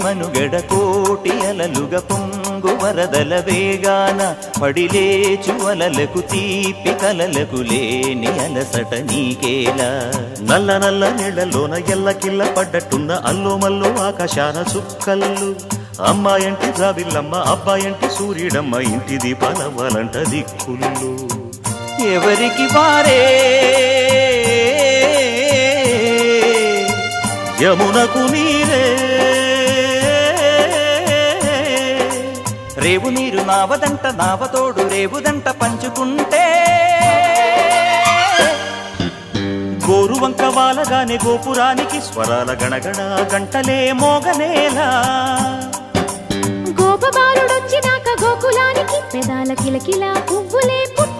మనుగడ కోటి అలలుగ పొంగు వరదల వేగాన పడిలేచు అలలకు తీపి కలలకు లేని అలసట నీకేలా నల్ల నల్ల నీళ్లలోన ఎల్లకిల్ల పడ్డట్టున్న అల్లో మల్లో ఆకాశాన చుక్కల్లు అమ్మాయంటి జాబిల్లమ్మ అబ్బాయంటి సూర్యుడమ్మ ఇంటి దీపాలవ్వాలంట దిక్కుళ్ళు ఎవరికి వారే యమునకు నీరే రేవు నీరు నావదంట నావతోడు రేవుదంట పంచుకుంటే గోరువంక వాలగానే గోపురానికి స్వరాల గణగణ గంటలే మోగనేలా గోపబాలుడొచ్చినాక గోకులానికి పెదాల కిలకిలా పువ్వులే పుట్ట